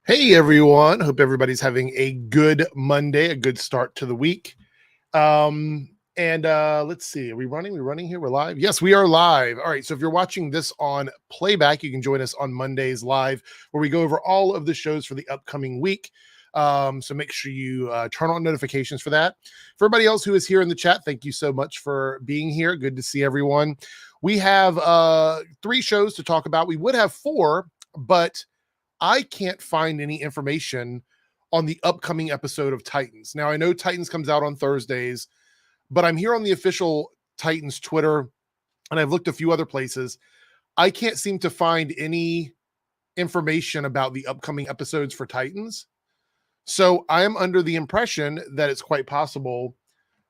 Hey everyone, hope everybody's having a good Monday, a good start to the week. And let's see, are we running? We're running here, we're live. Yes, we are live. All right, so if you're watching this on playback, you can join us on Mondays live, where we go over all of the shows for the upcoming week. So make sure you turn on notifications for that. For everybody else who is here in the chat, thank you so much for being here. Good to see everyone. We have 3 shows to talk about. We would have 4, but I can't find any information on the upcoming episode of Titans. Now, I know Titans comes out on Thursdays, but I'm here on the official Titans Twitter, and I've looked a few other places. I can't seem to find any information about the upcoming episodes for Titans. So I am under the impression that it's quite possible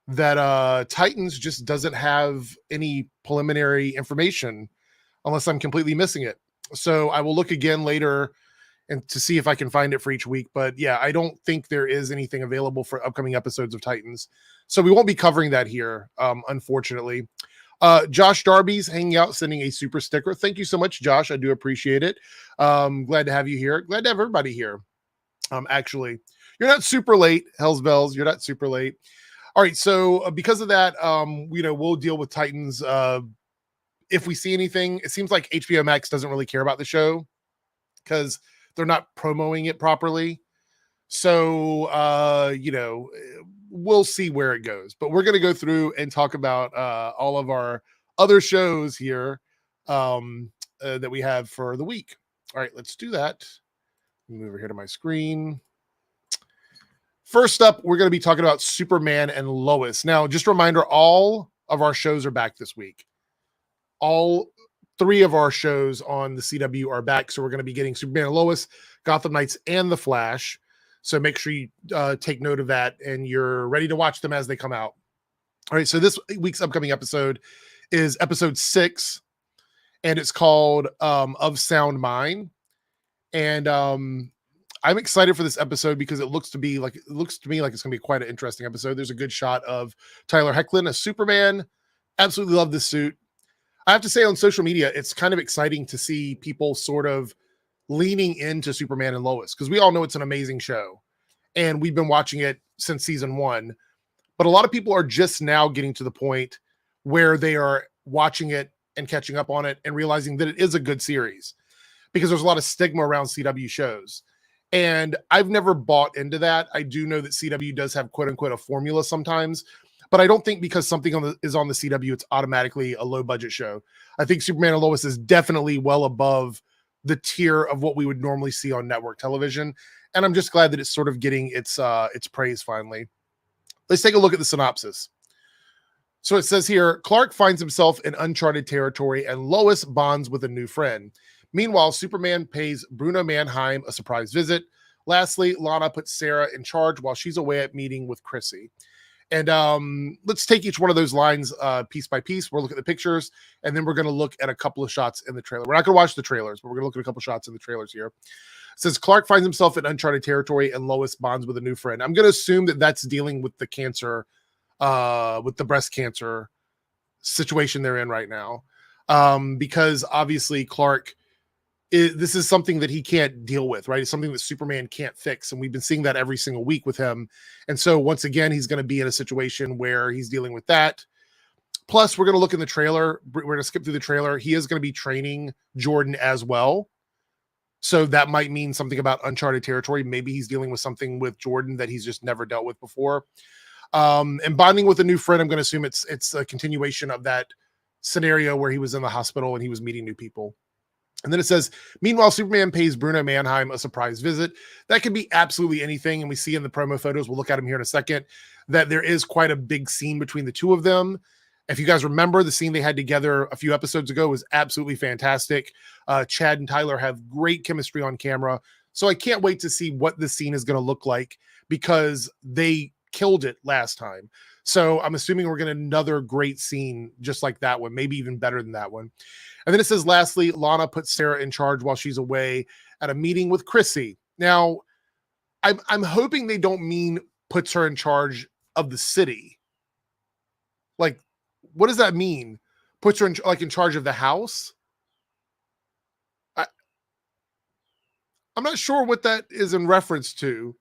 that Titans just doesn't have any preliminary information unless I'm completely missing it. So I will look again later and to see if I can find it for each week. But yeah, I don't think there is anything available for upcoming episodes of Titans. So we won't be covering that here, unfortunately. Josh Darby's hanging out, sending a super sticker. Thank you so much, Josh. I do appreciate it. Glad to have you here. Glad to have everybody here. Actually, you're not super late, Hell's Bells. You're not super late. All right. So because of that, we'll deal with Titans. If we see anything, it seems like HBO Max doesn't really care about the show because they're not promoting it properly. So, we'll see where it goes. But we're going to go through and talk about all of our other shows here that we have for the week. All right, let's do that. Move over here to my screen. First up, we're going to be talking about Superman and Lois. Now, just a reminder, all of our shows are back this week. All 3 of our shows on the CW are back. So we're going to be getting Superman and Lois, Gotham Knights, and The Flash. So make sure you take note of that and you're ready to watch them as they come out. All right. So this week's upcoming episode is episode 6, and it's called Of Sound Mind. And I'm excited for this episode because it looks to me like it's going to be quite an interesting episode. There's a good shot of Tyler Hoechlin as Superman. Absolutely love this suit. I have to say, on social media, it's kind of exciting to see people sort of leaning into Superman and Lois, because we all know it's an amazing show and we've been watching it since season 1. But a lot of people are just now getting to the point where they are watching it and catching up on it and realizing that it is a good series, because there's a lot of stigma around CW shows. And I've never bought into that. I do know that CW does have quote unquote a formula sometimes, but I don't think because something is on the CW, it's automatically a low budget show. I think Superman and Lois is definitely well above the tier of what we would normally see on network television. And I'm just glad that it's sort of getting its praise finally. Let's take a look at the synopsis. So it says here, Clark finds himself in uncharted territory and Lois bonds with a new friend. Meanwhile, Superman pays Bruno Mannheim a surprise visit. Lastly, Lana puts Sarah in charge while she's away at meeting with Chrissy. And let's take each one of those lines piece by piece. We'll look at the pictures, and then we're going to look at a couple of shots in the trailer. We're not going to watch the trailers, but we're going to look at a couple of shots in the trailers here. It says Clark finds himself in uncharted territory and Lois bonds with a new friend. I'm going to assume that that's dealing with the cancer, with the breast cancer situation they're in right now. Because obviously Clark, this is something that he can't deal with, right? It's something that Superman can't fix. And we've been seeing that every single week with him. And so once again, he's going to be in a situation where he's dealing with that. Plus, we're going to look in the trailer. We're going to skip through the trailer. He is going to be training Jordan as well. So that might mean something about uncharted territory. Maybe he's dealing with something with Jordan that he's just never dealt with before. And bonding with a new friend, I'm going to assume it's a continuation of that scenario where he was in the hospital and he was meeting new people. And then it says, meanwhile, Superman pays Bruno Mannheim a surprise visit. That can be absolutely anything. And we see in the promo photos, we'll look at them here in a second, that there is quite a big scene between the two of them. If you guys remember, the scene they had together a few episodes ago was absolutely fantastic. Chad and Tyler have great chemistry on camera. So I can't wait to see what this scene is going to look like, because they killed it last time. So I'm assuming we're getting another great scene just like that one, maybe even better than that one. And then it says, lastly, Lana puts Sarah in charge while she's away at a meeting with Chrissy. Now, I'm hoping they don't mean puts her in charge of the city. Like, what does that mean? Puts her in charge of the house? I'm not sure what that is in reference to.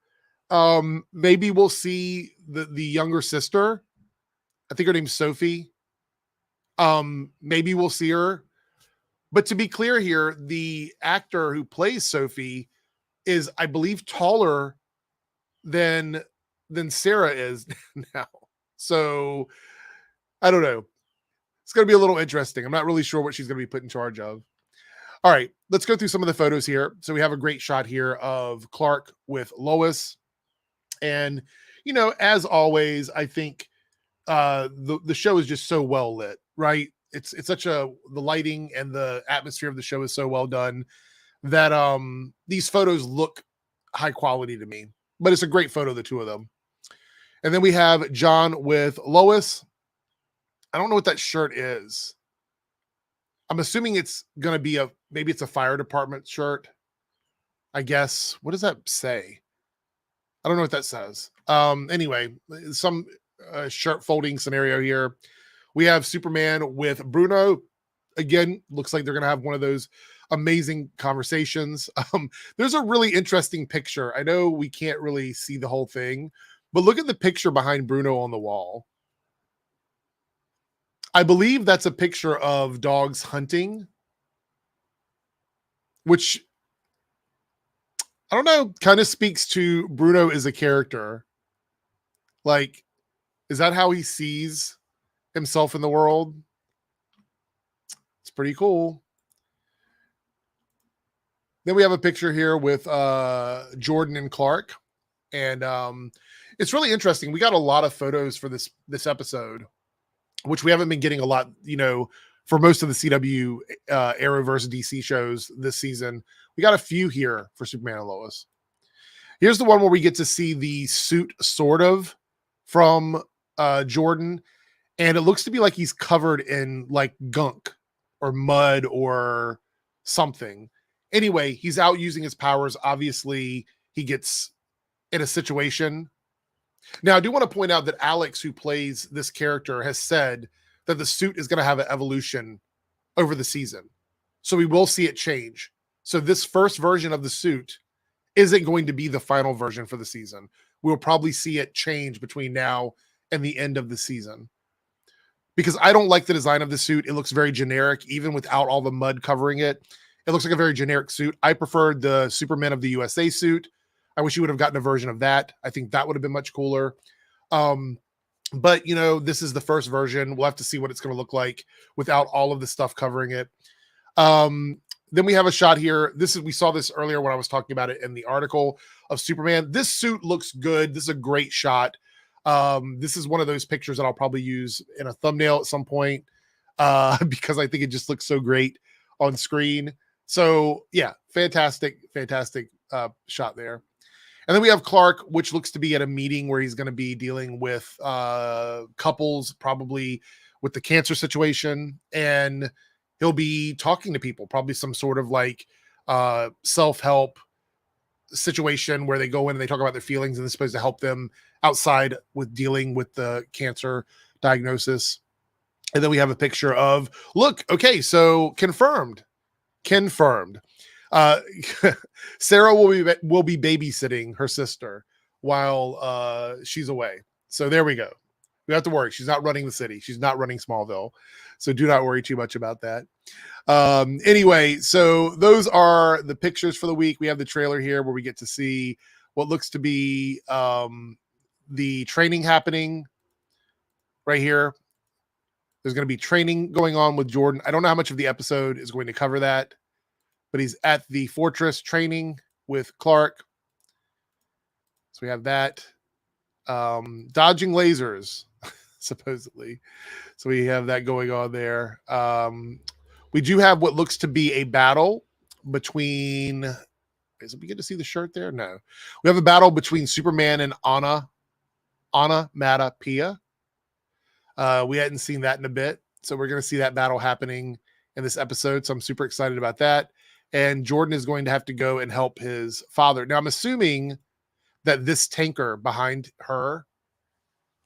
Maybe we'll see the younger sister. I think her name's Sophie. Maybe we'll see her. But to be clear here, the actor who plays Sophie is, I believe, taller than Sarah is now. So I don't know. It's going to be a little interesting. I'm not really sure what she's going to be put in charge of. All right, let's go through some of the photos here. So we have a great shot here of Clark with Lois. And, as always, I think the show is just so well lit, right? It's such the lighting and the atmosphere of the show is so well done that these photos look high quality to me. But it's a great photo, the two of them. And then we have John with Lois. I don't know what that shirt is. I'm assuming it's going to be maybe it's a fire department shirt, I guess. What does that say? I don't know what that says. Anyway, some shirt folding scenario here. We have Superman with Bruno. Again, looks like they're going to have one of those amazing conversations. There's a really interesting picture. I know we can't really see the whole thing, but look at the picture behind Bruno on the wall. I believe that's a picture of dogs hunting, which I don't know, kind of speaks to Bruno as a character. Like, is that how he sees himself in the world? It's pretty cool. Then we have a picture here with Jordan and Clark. And it's really interesting. We got a lot of photos for this episode, which we haven't been getting a lot, for most of the CW Arrowverse DC shows this season. We got a few here for Superman and Lois. Here's the one where we get to see the suit sort of from Jordan. And it looks to be like he's covered in like gunk or mud or something. Anyway, he's out using his powers. Obviously, he gets in a situation. Now, I do want to point out that Alex, who plays this character, has said that the suit is going to have an evolution over the season. So we will see it change. So this first version of the suit isn't going to be the final version for the season. We'll probably see it change between now and the end of the season. Because I don't like the design of the suit. It looks very generic, even without all the mud covering it. It looks like a very generic suit. I preferred the Superman of the USA suit. I wish you would have gotten a version of that. I think that would have been much cooler. But, this is the first version. We'll have to see what it's going to look like without all of the stuff covering it. Then we have a shot here. We saw this earlier when I was talking about it in the article of Superman. This suit looks good. This is a great shot. This is one of those pictures that I'll probably use in a thumbnail at some point because I think it just looks so great on screen. So yeah, fantastic shot there. And then we have Clark, which looks to be at a meeting where he's going to be dealing with couples, probably with the cancer situation. And he'll be talking to people, probably some sort of like self-help situation where they go in and they talk about their feelings and it's supposed to help them outside with dealing with the cancer diagnosis. And then we have a picture of, look, okay, so confirmed. Sarah will be babysitting her sister while she's away. So there we go. We don't have to worry. She's not running the city. She's not running Smallville. So do not worry too much about that. Anyway, so those are the pictures for the week. We have the trailer here where we get to see what looks to be the training happening right here. There's going to be training going on with Jordan. I don't know how much of the episode is going to cover that, but he's at the fortress training with Clark. So we have that. Dodging lasers, supposedly. So we have that going on there. We do have what looks to be a battle between... Is we get to see the shirt there? No. We have a battle between Superman and Anna Matapia. We hadn't seen that in a bit. So we're going to see that battle happening in this episode. So I'm super excited about that. And Jordan is going to have to go and help his father. Now, I'm assuming that this tanker behind her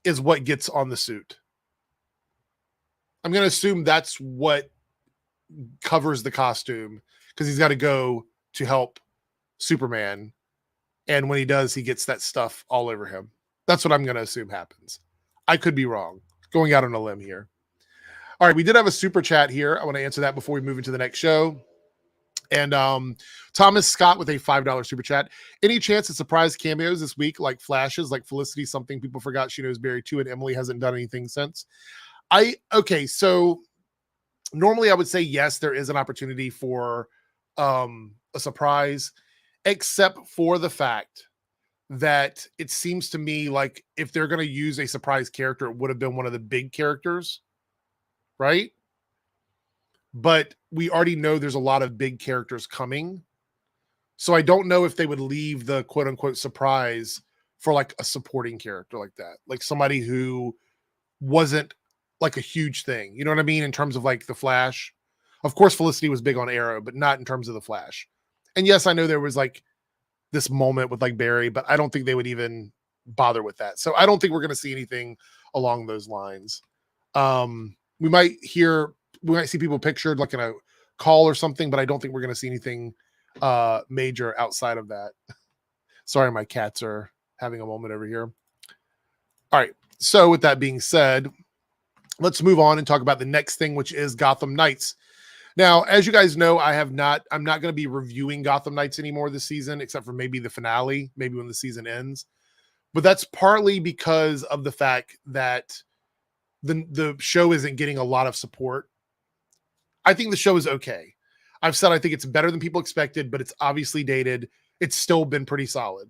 is what gets on the suit. I'm going to assume that's what covers the costume because he's got to go to help Superman. And when he does, he gets that stuff all over him. That's what I'm going to assume happens. I could be wrong. Going out on a limb here. All right, we did have a super chat here. I want to answer that before we move into the next show. And Thomas Scott with a $5 super chat. Any chance of surprise cameos this week, like flashes, like Felicity, something people forgot she knows Barry too, and Emily hasn't done anything since? So normally I would say yes, there is an opportunity for a surprise, except for the fact that it seems to me like if they're going to use a surprise character, it would have been one of the big characters, right? But we already know there's a lot of big characters coming. So I don't know if they would leave the quote unquote surprise for like a supporting character like that, like somebody who wasn't like a huge thing. You know what I mean? In terms of like the Flash. Of course, Felicity was big on Arrow, but not in terms of the Flash. And yes, I know there was like this moment with like Barry, but I don't think they would even bother with that. So I don't think we're going to see anything along those lines. We might see people pictured like in a call or something, but I don't think we're going to see anything major outside of that. Sorry, my cats are having a moment over here. All right. So with that being said, let's move on and talk about the next thing, which is Gotham Knights. Now, as you guys know, I'm not going to be reviewing Gotham Knights anymore this season, except for maybe the finale, maybe when the season ends. But that's partly because of the fact that the show isn't getting a lot of support. I think the show is okay. I've said I think it's better than people expected, but it's obviously dated. It's still been pretty solid.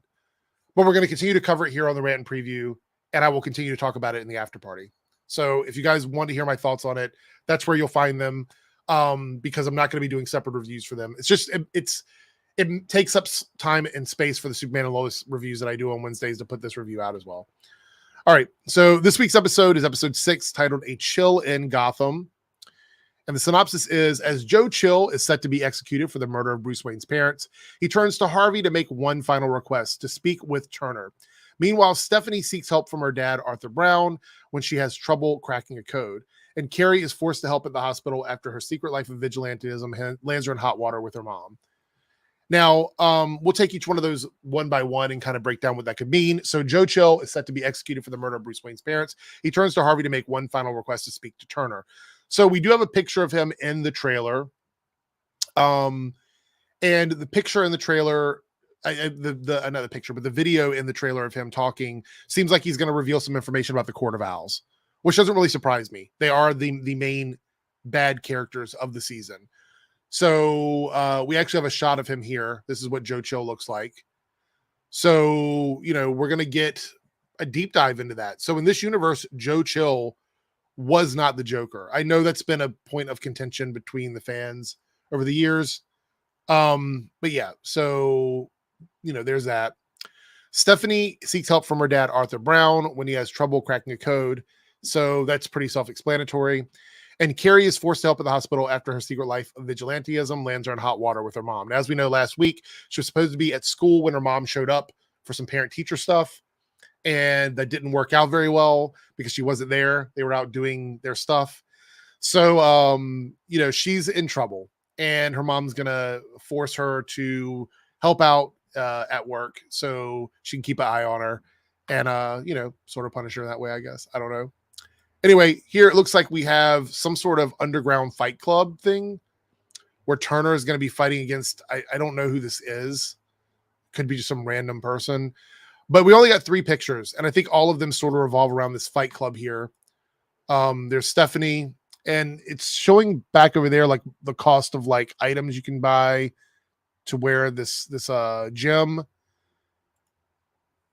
But we're going to continue to cover it here on the Rant and Preview, and I will continue to talk about it in the after party. So if you guys want to hear my thoughts on it, that's where you'll find them. Because I'm not going to be doing separate reviews for them. It's just it takes up time and space for the Superman and Lois reviews that I do on Wednesdays to put this review out as well. All right, so this week's episode is episode 6, titled "A Chill in Gotham," and the synopsis is: as Joe Chill is set to be executed for the murder of Bruce Wayne's parents, he turns to Harvey to make one final request: to speak with Turner. Meanwhile, Stephanie seeks help from her dad, Arthur Brown, when she has trouble cracking a code. And Carrie is forced to help at the hospital after her secret life of vigilantism lands her in hot water with her mom. Now, we'll take each one of those one by one and kind of break down what that could mean. So Joe Chill is set to be executed for the murder of Bruce Wayne's parents. He turns to Harvey to make one final request: to speak to Turner. So we do have a picture of him in the trailer. And the picture in the trailer, not the picture, but the video in the trailer of him talking seems like he's going to reveal some information about the Court of Owls, which doesn't really surprise me. They are the main bad characters of the season. So we actually have a shot of him here. This is what Joe Chill looks like. So, we're going to get a deep dive into that. So in this universe, Joe Chill was not the Joker. I know that's been a point of contention between the fans over the years. But yeah, so, there's that. Stephanie seeks help from her dad, Arthur Brown, when he has trouble cracking a code. So that's pretty self-explanatory. And Carrie is forced to help at the hospital after her secret life of vigilantism lands her in hot water with her mom. And as we know, last week, she was supposed to be at school when her mom showed up for some parent-teacher stuff. And that didn't work out very well because she wasn't there. They were out doing their stuff. So, she's in trouble. And her mom's going to force her to help out at work so she can keep an eye on her and, sort of punish her that way, I guess. I don't know. Anyway, here it looks like we have some sort of underground fight club thing where Turner is going to be fighting against, I don't know who this is. Could be just some random person. But we only got 3 pictures, and I think all of them sort of revolve around this fight club here. There's Stephanie, and it's showing back over there like the cost of like items you can buy to wear this gym.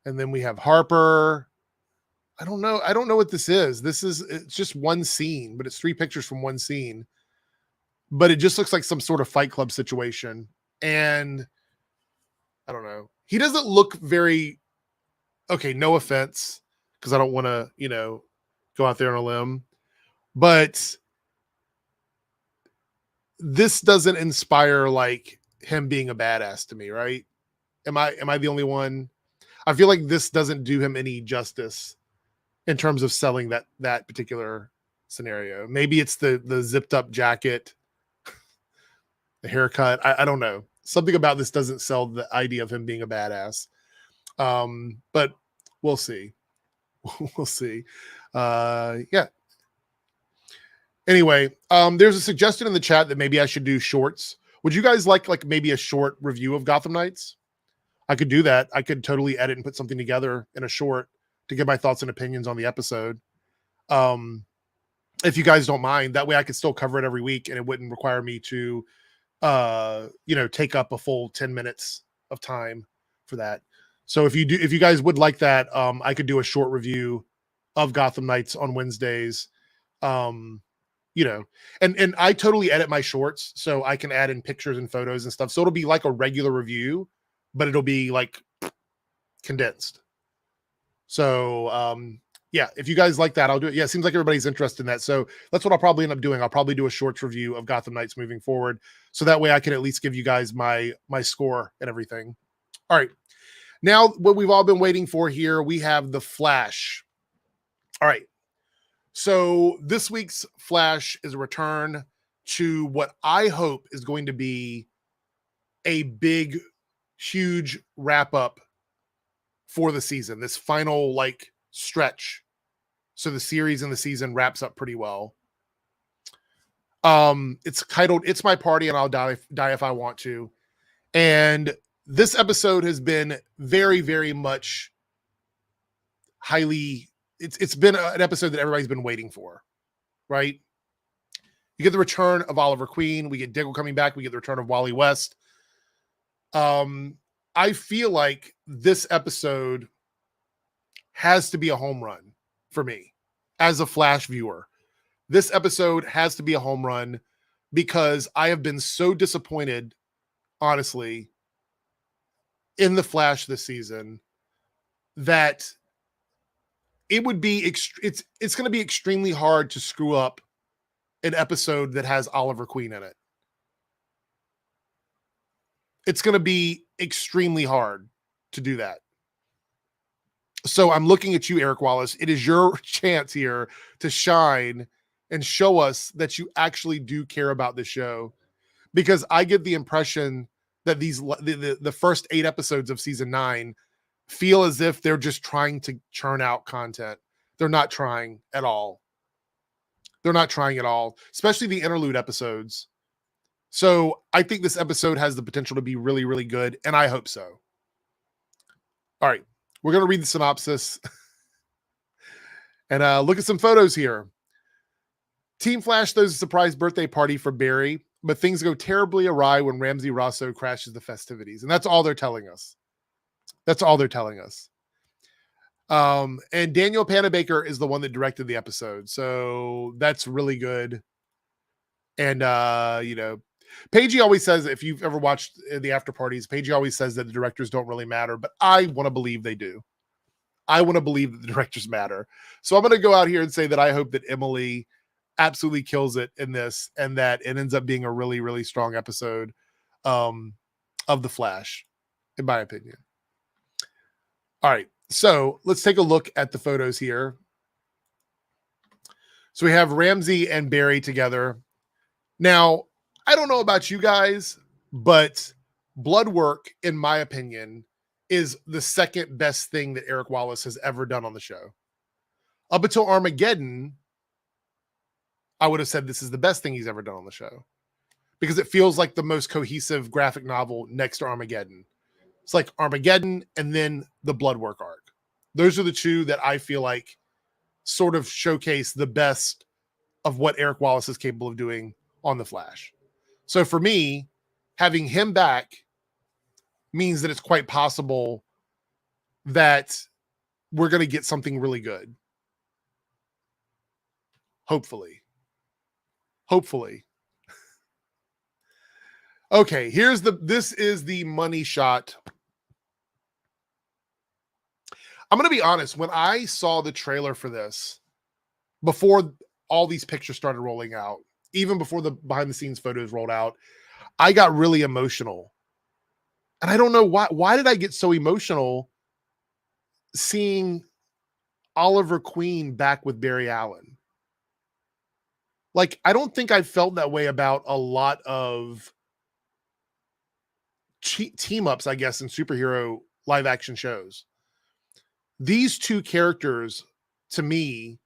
And then we have Harper. I don't know what this is. It's just one scene, but it's 3 pictures from one scene. But it just looks like some sort of fight club situation. And I don't know. He doesn't look very, okay, no offense, because I don't want to, go out there on a limb. But this doesn't inspire like him being a badass to me, right? Am I the only one? I feel like this doesn't do him any justice in terms of selling that particular scenario. Maybe it's the zipped up jacket, the haircut. I don't know. Something about this doesn't sell the idea of him being a badass. But we'll see. We'll see. Yeah. Anyway, there's a suggestion in the chat that maybe I should do shorts. Would you guys like maybe a short review of Gotham Knights? I could do that. I could totally edit and put something together in a short to give my thoughts and opinions on the episode. If you guys don't mind, that way I could still cover it every week and it wouldn't require me to take up a full 10 minutes of time for that. So if you guys would like that, I could do a short review of Gotham Knights on Wednesdays. And I totally edit my shorts so I can add in pictures and photos and stuff. So it'll be like a regular review, but it'll be like condensed. So yeah, if you guys like that, I'll do it. Yeah, it seems like everybody's interested in that. So that's what I'll probably end up doing. I'll probably do a shorts review of Gotham Knights moving forward. So that way I can at least give you guys my score and everything. All right. Now, what we've all been waiting for here, we have the Flash. All right. So this week's Flash is a return to what I hope is going to be a big, huge wrap up for the season. This final stretch. So the series and the season wraps up pretty well. It's titled "It's My Party and I'll Die If I Want to," and this episode has been very, very much highly. It's been an episode that everybody's been waiting for, right? You get the return of Oliver Queen. We get Diggle coming back. We get the return of Wally West. I feel like this episode has to be a home run for me as a Flash viewer. This episode has to be a home run because I have been so disappointed, honestly, in the Flash this season that it would be it's going to be extremely hard to screw up an episode that has Oliver Queen in it. It's going to be extremely hard to do that. So I'm looking at you, Eric Wallace. It is your chance here to shine and show us that you actually do care about this show, because I get the impression that the first 8 episodes of season 9 feel as if they're just trying to churn out content. They're not trying at all. They're not trying at all, especially the interlude episodes. So I think this episode has the potential to be really, really good, and I hope so. All right, we're going to read the synopsis and look at some photos here. Team Flash throws a surprise birthday party for Barry, but things go terribly awry when Ramsey Rosso crashes the festivities. And that's all they're telling us. That's all they're telling us. And Daniel Panabaker is the one that directed the episode. So that's really good. And, Paigey always says, if you've ever watched the after parties, Paigey always says that the directors don't really matter, but I want to believe they do. I want to believe that the directors matter. So I'm going to go out here and say that I hope that Emily absolutely kills it in this, and that it ends up being a really, really strong episode of The Flash, in my opinion. All right, so let's take a look at the photos here. So we have Ramsey and Barry together. Now, I don't know about you guys, but blood work, in my opinion, is the second best thing that Eric Wallace has ever done on the show. Up until Armageddon, I would have said this is the best thing he's ever done on the show, because it feels like the most cohesive graphic novel next to Armageddon. It's like Armageddon and then the blood work arc. Those are the two that I feel like sort of showcase the best of what Eric Wallace is capable of doing on The Flash. So for me, having him back means that it's quite possible that we're going to get something really good. Hopefully. Okay, this is the money shot. I'm going to be honest. When I saw the trailer for this, before all these pictures started rolling out, even before the behind the scenes photos rolled out, I got really emotional. And I don't know why. Why did I get so emotional seeing Oliver Queen back with Barry Allen? Like, I don't think I felt that way about a lot of team ups, I guess, in superhero live action shows. These two characters to me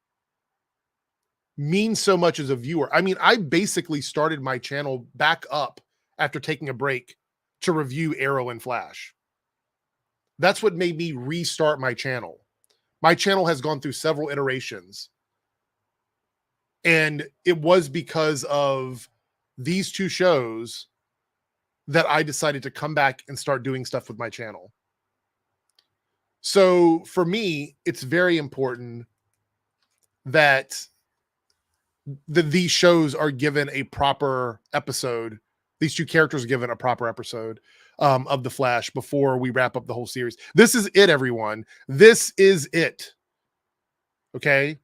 mean so much as a viewer. I mean, I basically started my channel back up after taking a break to review Arrow and Flash. That's what made me restart my channel. My channel has gone through several iterations. And it was because of these two shows that I decided to come back and start doing stuff with my channel. So for me, it's very important that these shows are given a proper episode. These two characters are given a proper episode of The Flash before we wrap up the whole series. This is it, everyone. This is it. Okay.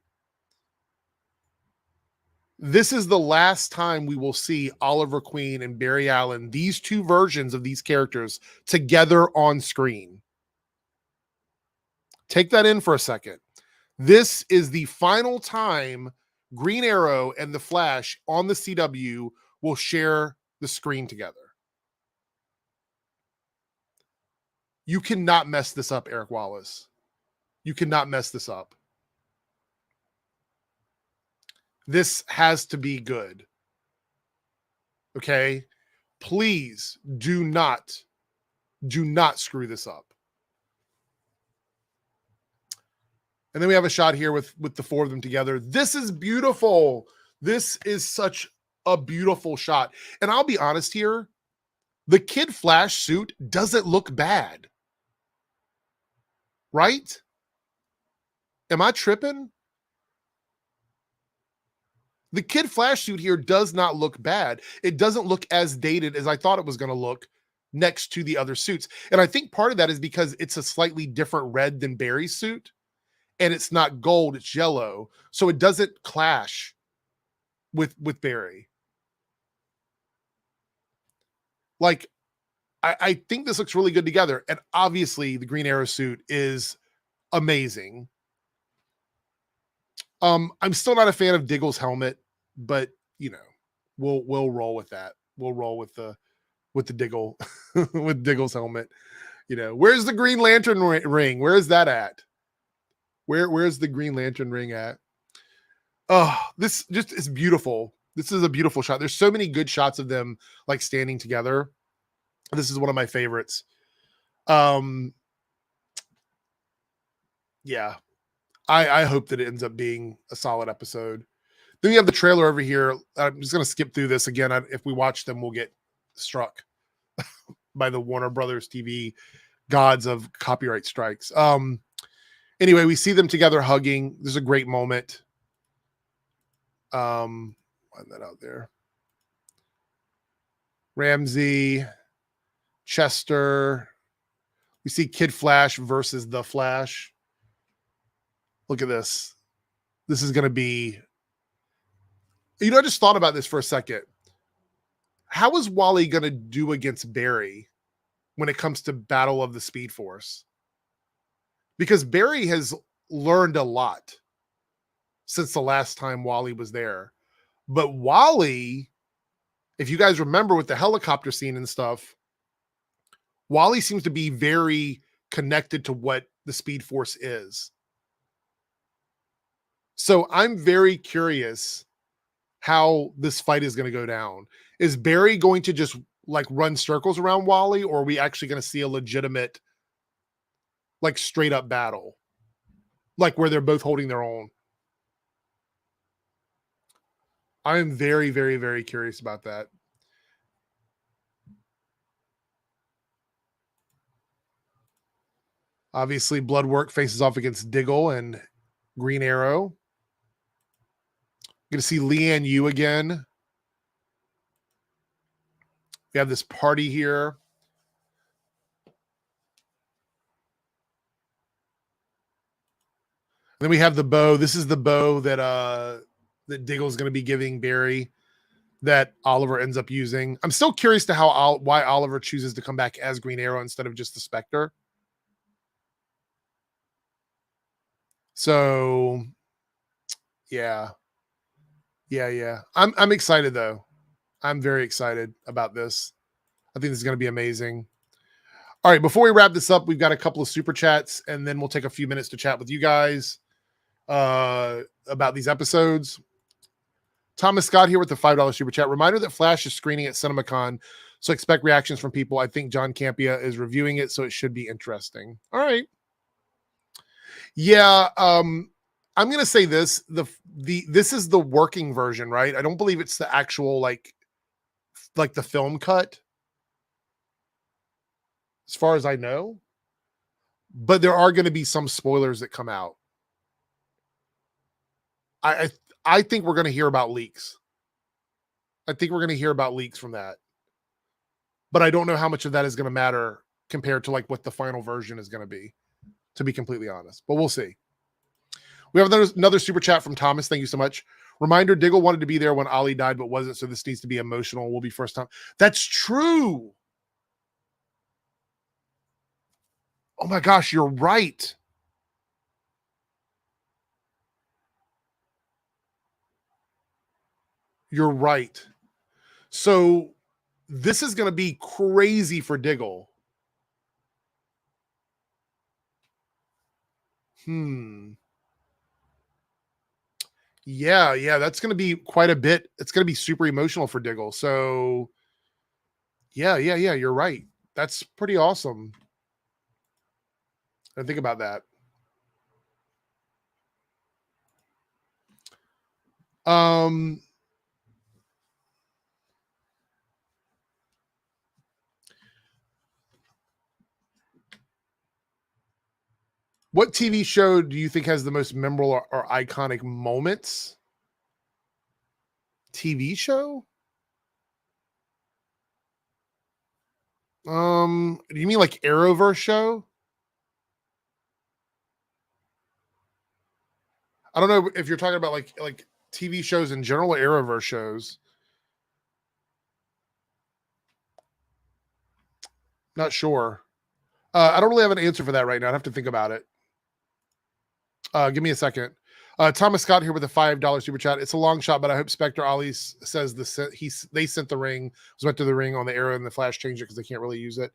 This is the last time we will see Oliver Queen and Barry Allen, these two versions of these characters, together on screen. Take that in for a second. This is the final time Green Arrow and the Flash on the CW will share the screen together. You cannot mess this up, Eric Wallace. You cannot mess this up. This has to be good. Okay? Please do not screw this up. And then we have a shot here with the four of them together. This is beautiful. This is such a beautiful shot. And I'll be honest here, the Kid Flash suit doesn't look bad. Right? Am I tripping? The Kid Flash suit here does not look bad. It doesn't look as dated as I thought it was going to look next to the other suits. And I think part of that is because it's a slightly different red than Barry's suit. And it's not gold, it's yellow. So it doesn't clash with Barry. Like, I think this looks really good together. And obviously the Green Arrow suit is amazing. I'm still not a fan of Diggle's helmet, but you know, we'll roll with that. We'll roll with the Diggle with Diggle's helmet. You know, where's the Green Lantern ring? Where is that at? Where's the Green Lantern ring at? Oh, this just is beautiful. This is a beautiful shot. There's so many good shots of them like standing together. This is one of my favorites. Yeah. I hope that it ends up being a solid episode. Then we have the trailer over here. I'm just going to skip through this again. If we watch them, we'll get struck by the Warner Brothers TV gods of copyright strikes. Anyway, we see them together hugging. There's a great moment. Find that out there. Ramsey, Chester. We see Kid Flash versus the Flash. Look at this. This is going to be, you know, I just thought about this for a second. How is Wally going to do against Barry when it comes to Battle of the Speed Force? Because Barry has learned a lot since the last time Wally was there. But Wally, if you guys remember with the helicopter scene and stuff, Wally seems to be very connected to what the Speed Force is. So I'm very curious how this fight is going to go down. Is Barry going to just like run circles around Wally, or are we actually going to see a legitimate, like straight up battle? Like where they're both holding their own? I am very, very, very curious about that. Obviously, Bloodwork faces off against Diggle and Green Arrow. Going to see Leanne Yu again. We have this party here. And then we have the bow. This is the bow that Diggle's going to be giving Barry that Oliver ends up using. I'm still curious to why Oliver chooses to come back as Green Arrow instead of just the Spectre. So, yeah. I'm excited though. I'm very excited about this. I think this is going to be amazing. All right, before we wrap this up, we've got a couple of super chats, and then we'll take a few minutes to chat with you guys about these episodes. Thomas Scott here with the $5 super chat. Reminder that Flash is screening at CinemaCon, so expect reactions from people. I think John Campea is reviewing it, so it should be interesting. All right. Yeah, I'm gonna say this. This is the working version, right? I don't believe it's the actual like the film cut, as far as I know. But there are gonna be some spoilers that come out. I I think we're gonna hear about leaks. I think we're gonna hear about leaks from that. But I don't know how much of that is gonna matter compared to like what the final version is gonna be, to be completely honest. But we'll see. We have another super chat from Thomas. Thank you so much. Reminder, Diggle wanted to be there when Ollie died, but wasn't, so this needs to be emotional. Will be first time. That's true. Oh my gosh, you're right. You're right. So this is going to be crazy for Diggle. Yeah, that's going to be quite a bit. It's going to be super emotional for Diggle. So yeah, you're right. That's pretty awesome. I think about that. What TV show do you think has the most memorable or iconic moments? TV show? Do you mean like Arrowverse show? I don't know if you're talking about like TV shows in general or Arrowverse shows. Not sure. I don't really have an answer for that right now. I'd have to think about it. Give me a second. Thomas Scott here with a $5 super chat. It's a long shot, but I hope Spectre Ali says they sent the ring, went to the ring on the Arrow and the Flash changed it because they can't really use it.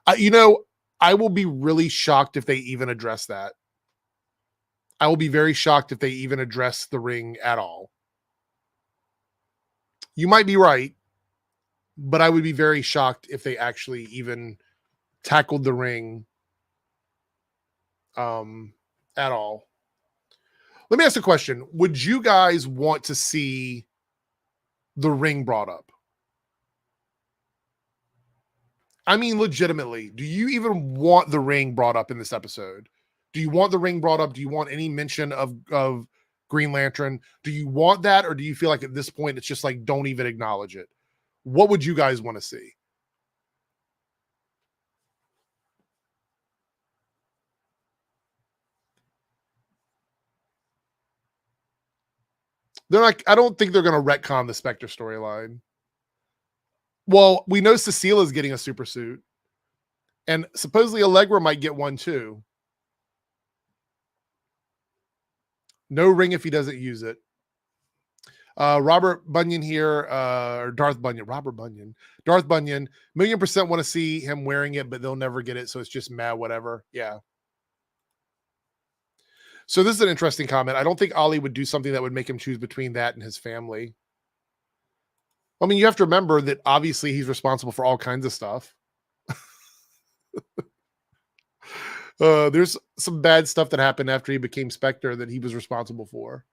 I will be really shocked if they even address that. I will be very shocked if they even address the ring at all. You might be right, but I would be very shocked if they actually even tackled the ring at all. Let me ask a question. Would you guys want to see the ring brought up? I mean, legitimately, do you even want the ring brought up in this episode? Do you want the ring brought up? Do you want any mention of Green Lantern? Do you want that? Or do you feel like at this point, it's just like, don't even acknowledge it? What would you guys want to see? They're like, I don't think they're going to retcon the Spectre storyline. Well, we know Cecile is getting a super suit, and supposedly Allegra might get one too. No ring if he doesn't use it. Robert Bunyan here, or Darth Bunyan. Robert Bunyan. Darth Bunyan. 1,000,000% want to see him wearing it, but they'll never get it, so it's just mad, whatever. Yeah. So this is an interesting comment. I don't think Ollie would do something that would make him choose between that and his family. I mean, you have to remember that obviously he's responsible for all kinds of stuff. There's some bad stuff that happened after he became Spectre that he was responsible for.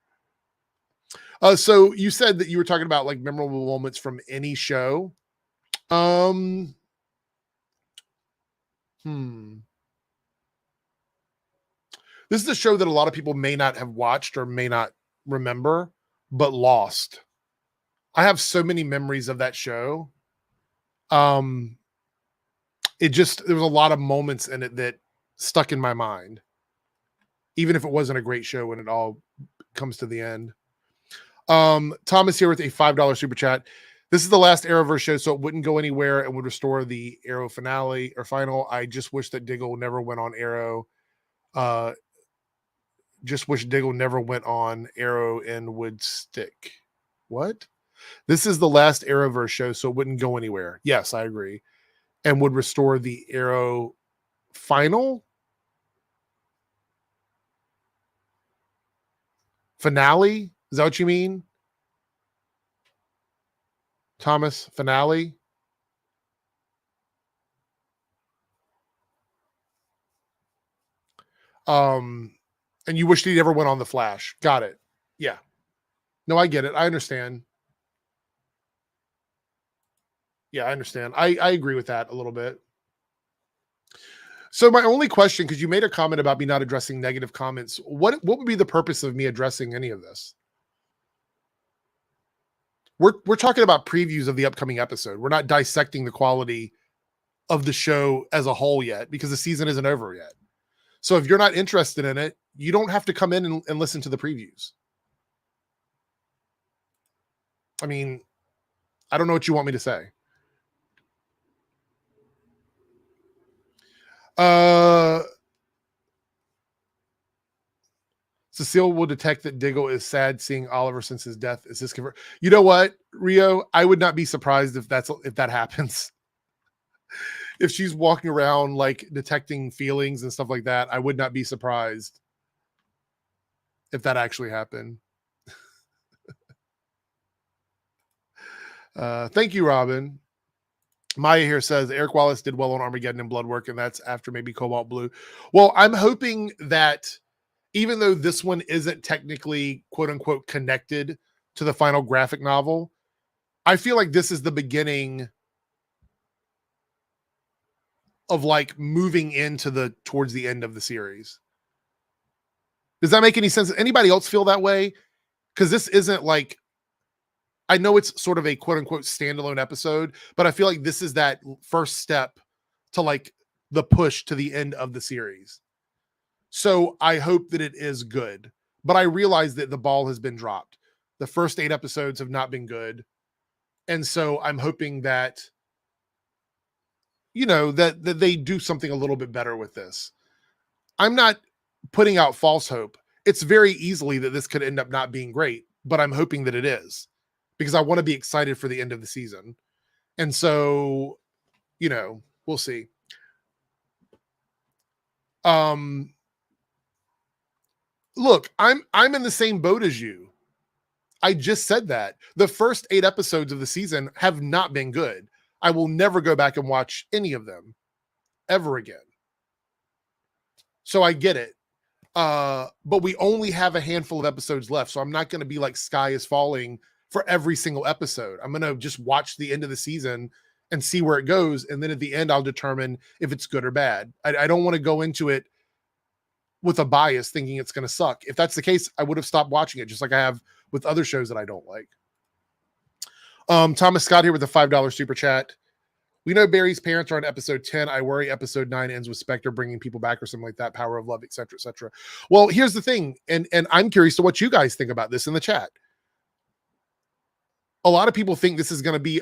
So you said that you were talking about like memorable moments from any show. This is a show that a lot of people may not have watched or may not remember, but Lost. I have so many memories of that show. There was a lot of moments in it that stuck in my mind, even if it wasn't a great show when it all comes to the end. Thomas here with a $5 super chat. This is the last Arrowverse show, so it wouldn't go anywhere and would restore the Arrow finale or final. I just wish that Diggle never went on Arrow. Just wish Diggle never went on Arrow and would stick. What? This is the last Arrowverse show, so it wouldn't go anywhere. Yes, I agree. And would restore the Arrow final? Finale? Is that what you mean? Thomas, finale? And you wish he ever went on the Flash. Got it. Yeah. No, I get it. I understand. Yeah, I understand. I agree with that a little bit. So my only question, because you made a comment about me not addressing negative comments, what would be the purpose of me addressing any of this? We're talking about previews of the upcoming episode. We're not dissecting the quality of the show as a whole yet because the season isn't over yet. So if you're not interested in it, you don't have to come in and listen to the previews. I mean, I don't know what you want me to say. Cecile will detect that Diggle is sad seeing Oliver since his death. Is this confirmed? You know what, Rio? I would not be surprised if that happens. If she's walking around like detecting feelings and stuff like that, I would not be surprised if that actually happened. Thank you, Robin. Maya here says Eric Wallace did well on Armageddon and Bloodwork, and that's after maybe Cobalt Blue. Well, I'm hoping that even though this one isn't technically quote unquote connected to the final graphic novel, I feel like this is the beginning of like moving into towards the end of the series. Does that make any sense? Anybody else feel that way? Because this isn't like, I know it's sort of a quote unquote standalone episode, but I feel like this is that first step to like the push to the end of the series. So I hope that it is good, but I realize that the ball has been dropped. The first 8 episodes have not been good. And so I'm hoping that, you know, that they do something a little bit better with this. I'm not putting out false hope. It's very easily that this could end up not being great, but I'm hoping that it is because I want to be excited for the end of the season. And so, you know, we'll see. Look, I'm in the same boat as you. I just said that. The first 8 episodes of the season have not been good. I will never go back and watch any of them ever again. So I get it. But we only have a handful of episodes left. So I'm not going to be like sky is falling for every single episode. I'm going to just watch the end of the season and see where it goes. And then at the end, I'll determine if it's good or bad. I don't want to go into it with a bias thinking it's going to suck. If that's the case, I would have stopped watching it just like I have with other shows that I don't like. Thomas Scott here with a $5 super chat. We know Barry's parents are on episode 10. I worry episode 9 ends with Spectre bringing people back or something like that. Power of love, etc., etc. Well, here's the thing, and I'm curious to what you guys think about this in the chat. A lot of people think this is going to be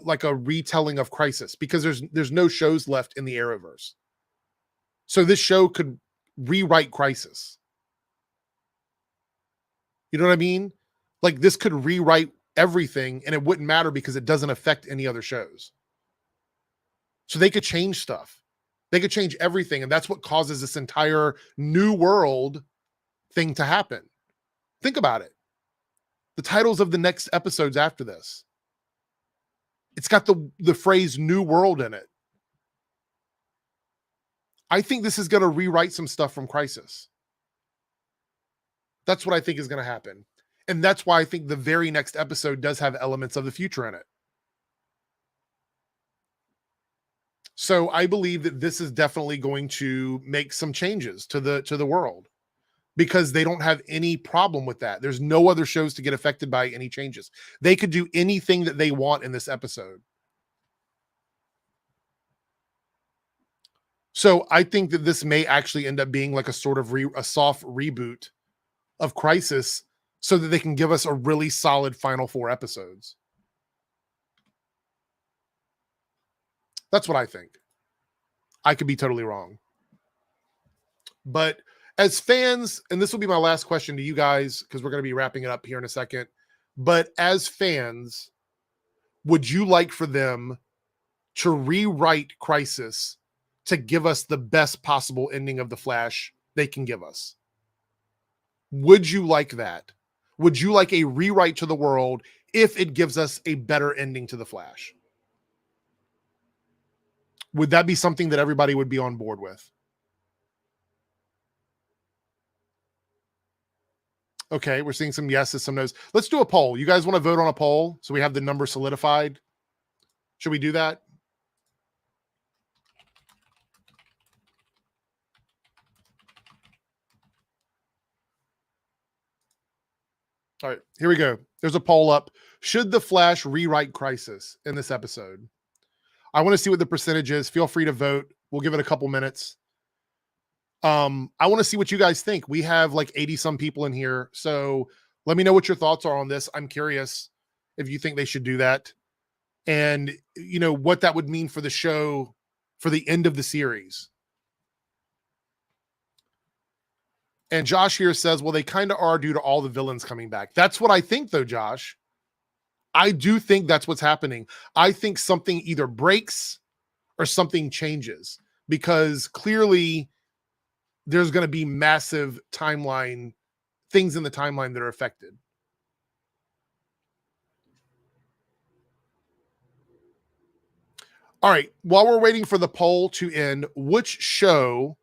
like a retelling of Crisis because there's no shows left in the Arrowverse. So this show could rewrite Crisis. You know what I mean? Like this could rewrite everything and it wouldn't matter because it doesn't affect any other shows. So they could change stuff. They could change everything. And that's what causes this entire new world thing to happen. Think about it. The titles of the next episodes after this. It's got the phrase new world in it. I think this is going to rewrite some stuff from Crisis. That's what I think is going to happen. And that's why I think the very next episode does have elements of the future in it. So I believe that this is definitely going to make some changes to the world because they don't have any problem with that. There's no other shows to get affected by any changes. They could do anything that they want in this episode. So I think that this may actually end up being like a sort of a soft reboot of Crisis so that they can give us a really solid final 4 episodes. That's what I think. I could be totally wrong. But as fans, and this will be my last question to you guys, because we're going to be wrapping it up here in a second. But as fans, would you like for them to rewrite Crisis to give us the best possible ending of the Flash they can give us. Would you like that? Would you like a rewrite to the world if it gives us a better ending to the Flash? Would that be something that everybody would be on board with? Okay, we're seeing some yeses, some no's. Let's do a poll. You guys want to vote on a poll so we have the number solidified? Should we do that? All right, here we go. There's a poll up. Should the Flash rewrite Crisis in this episode? I want to see what the percentage is. Feel free to vote. We'll give it a couple minutes. I want to see what you guys think. We have like 80 some people in here. So let me know what your thoughts are on this. I'm curious if you think they should do that. And you know what that would mean for the show for the end of the series. And Josh here says, well, they kind of are due to all the villains coming back. That's what I think, though, Josh. I do think that's what's happening. I think something either breaks or something changes because clearly there's going to be massive timeline things in the timeline that are affected. All right. While we're waiting for the poll to end, which show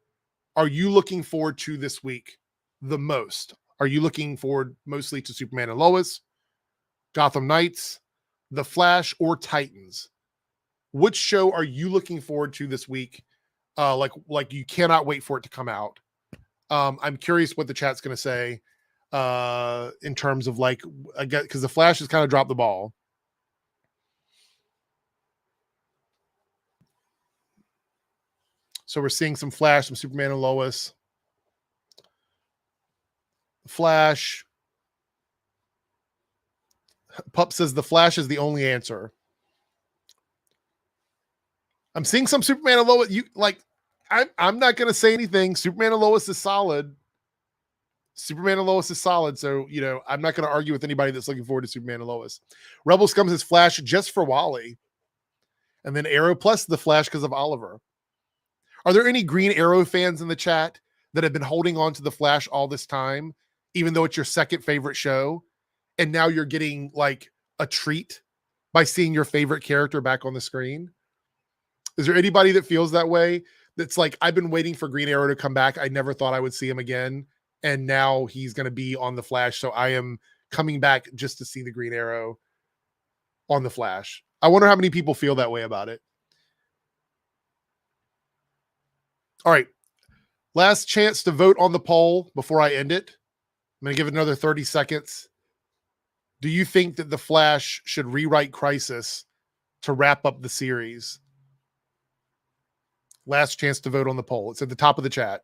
are you looking forward to this week the most? Are you looking forward mostly to Superman and Lois, Gotham Knights, The Flash, or Titans? Which show are you looking forward to this week? Like you cannot wait for it to come out. I'm curious what the chat's going to say in terms of like, because The Flash has kind of dropped the ball. So we're seeing some Flash, some Superman and Lois. Flash. Pup says The Flash is the only answer. I'm seeing some Superman and Lois. I'm not going to say anything. Superman and Lois is solid. Superman and Lois is solid. So, you know, I'm not going to argue with anybody that's looking forward to Superman and Lois. Rebel Scum says Flash just for Wally. And then Arrow plus The Flash because of Oliver. Are there any Green Arrow fans in the chat that have been holding on to The Flash all this time, even though it's your second favorite show? And now you're getting like a treat by seeing your favorite character back on the screen? Is there anybody that feels that way? That's like, I've been waiting for Green Arrow to come back. I never thought I would see him again. And now he's going to be on The Flash. So I am coming back just to see the Green Arrow on The Flash. I wonder how many people feel that way about it. All right. Last chance to vote on the poll before I end it. I'm going to give it another 30 seconds. Do you think that The Flash should rewrite Crisis to wrap up the series? Last chance to vote on the poll. It's at the top of the chat.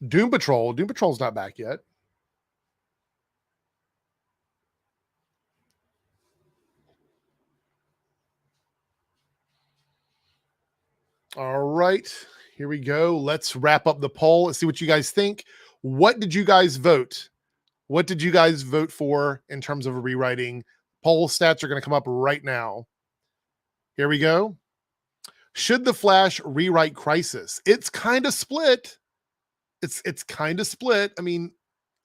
Doom Patrol. Doom Patrol's not back yet. All right. Here we go. Let's wrap up the poll. Let's see what you guys think. What did you guys vote? What did you guys vote for in terms of a rewriting? Poll stats are going to come up right now. Here we go. Should The Flash rewrite Crisis? It's kind of split. It's kind of split. I mean,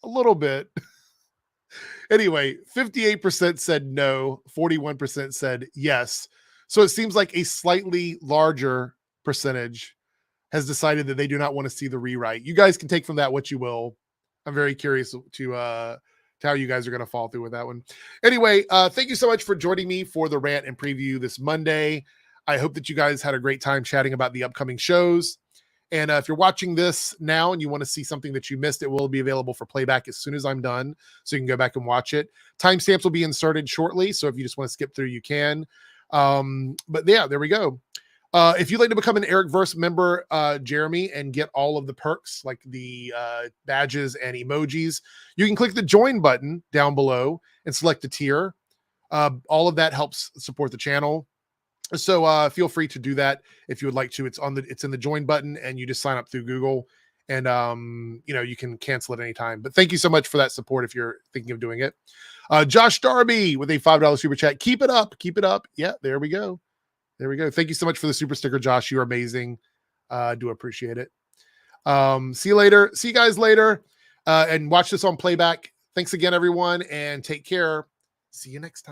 a little bit. Anyway, 58% said no, 41% said yes. So it seems like a slightly larger percentage has decided that they do not want to see the rewrite. You guys can take from that what you will. I'm very curious to how you guys are going to fall through with that one. Anyway, thank you so much for joining me for the rant and preview this Monday. I hope that you guys had a great time chatting about the upcoming shows. And if you're watching this now and you want to see something that you missed, it will be available for playback as soon as I'm done. So you can go back and watch it. Timestamps will be inserted shortly. So if you just want to skip through, you can. But yeah, there we go. If you'd like to become an Ericverse member, Jeremy, and get all of the perks like the badges and emojis, you can click the join button down below and select a tier. All of that helps support the channel. So feel free to do that if you would like to. It's in the join button, and you just sign up through Google, and you can cancel at any time. But thank you so much for that support if you're thinking of doing it. Josh Darby with a $5 super chat. Keep it up. Keep it up. Yeah, there we go. There we go. Thank you so much for the super sticker, Josh. You're amazing. Do appreciate it. See you later. See you guys later. And watch this on playback. Thanks again, everyone, and take care. See you next time.